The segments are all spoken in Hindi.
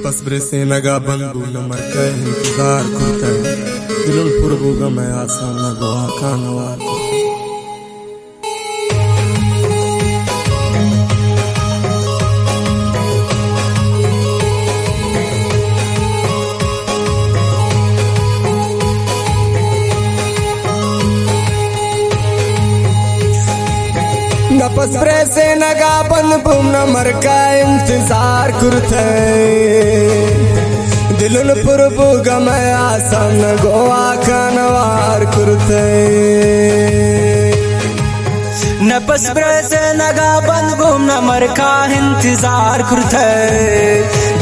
नफस ब्रेसे नगा बंदू न मरके इंतजार करते दिल पुरबूगा मैं आसान न गोहा कानवार नफस ब्रेसे नगा बंदू न मरके इंतजार करते दिलन पुरबूगा मैं आसान गोवा कानवार करते नफस ब्रेसे नगा बंदू न मरका इंतजार करते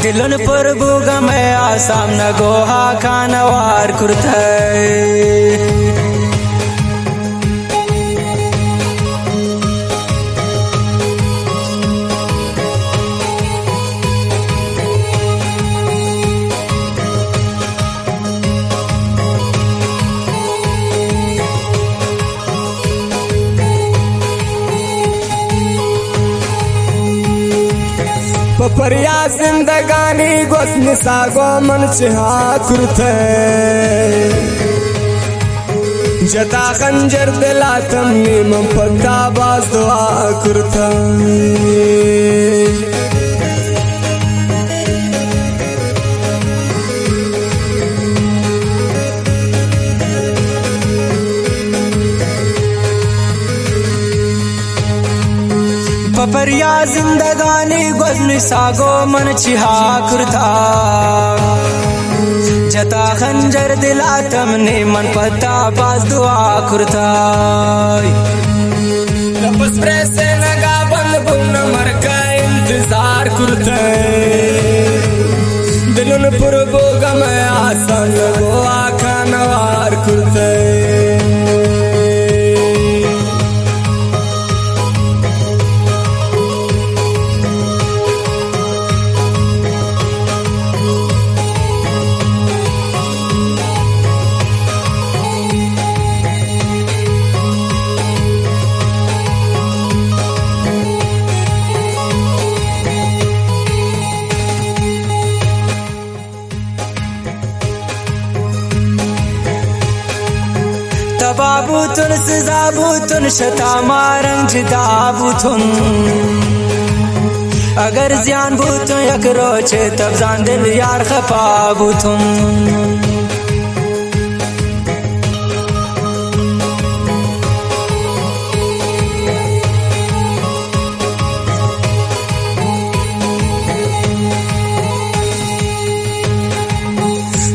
दिलन पुरबूगा मैं आसान गोहा कानवार करते पपरिया जिंदगानी गोस्न सागो मन चिहा करते जता खंजर दिला तमनी मन पत्ता बाज दुआ करते पपरिया जिंदगानी गोजनी सागो मन चिहा करता जता खंजर दिला तमने मन पता बाज दुआ करता नफस ब्रेसे नगा बंदू न मरके इंतजार करते दिलन पुरबूगा मैं आसान गोवा कानवार करते तबाबुतुन सजाबुतुन शता मारंग जिदाबुतुन अगर जियान बुतुन यकरोचे तब जान दिल यार खपाबुतुन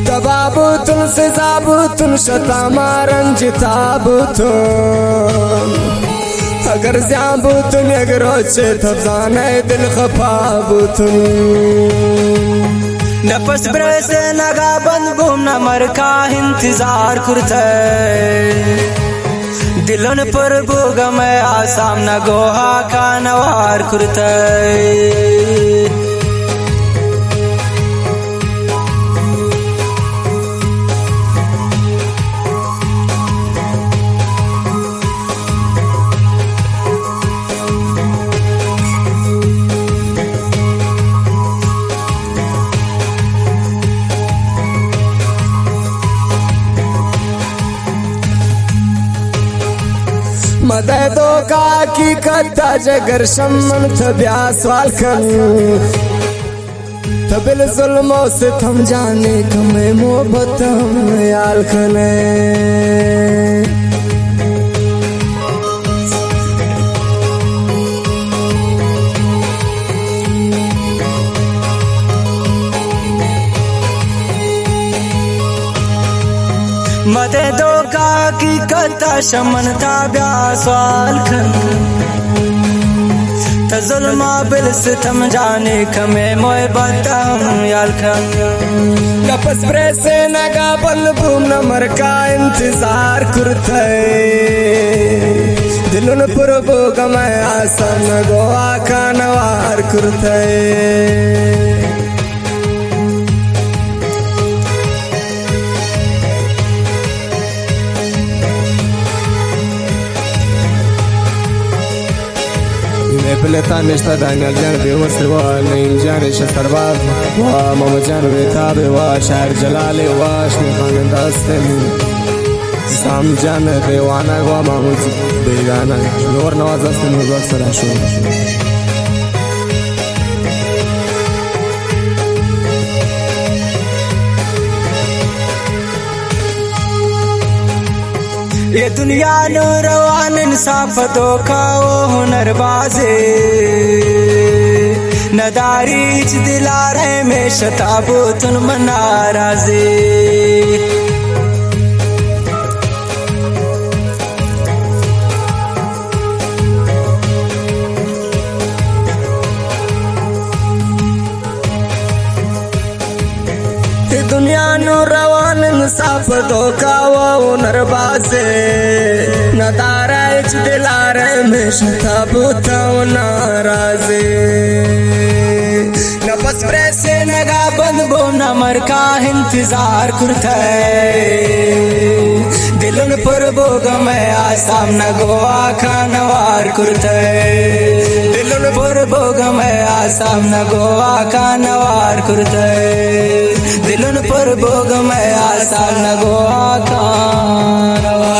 तबाबुतुन सजाबुतुन शता मारंग जिताबुतुन अगर ज़्याबुतुन यगरोचे तब जाने दिल खपाबुतुन नफस ब्रेसे नगा बंदू न मरका इंतजार करते दिलन पुरबूगा मैं आसान न गोहा कानवार करते मददो का की कत्ता जगर शमन थब्या सवाल कन तबिल जुल्मों से थम जाने कमे मोहब्बत हम याल खने मदे दो का की कता शमन ताब्या सवाल खन तजुल्मा बिल सितम जाने कमे मोए बतम याल खन नफस ब्रेसे नगा बंदू न मरका इंतजार करते दिलन पुरबूगा मैं आसान गोवा कानवार करते Epileta nishta Daniel Jan bewarsi wa Naim Jan Shastarbaz wa Mohammed Jan Betabe wa Shahar Jalali wa Shmikhan Dastemi Sam Jan Dewana wa Mahmud Begana Nur Nawaz Dastemi wa Sarashu ये दुनिया नौरवान इंसाफ धोखा वो हुनरबाजे नदारी दिलारे में शताबुतुल मनाराजे दुनिया नौरवान इंसाफ धोखा वो नरबाजे नदारा दिलारे में शताबुतुल नाराजे नफस प्रेसे नगा बंद बो नमर का इंतजार करता दिलन पर बोग मैं आसाम न गोवा खानवार करता दिलन पर बोग मैं आसाम न गोवा खानवार करता दिलन पर बोग मैं आसाम न गोवा खानवार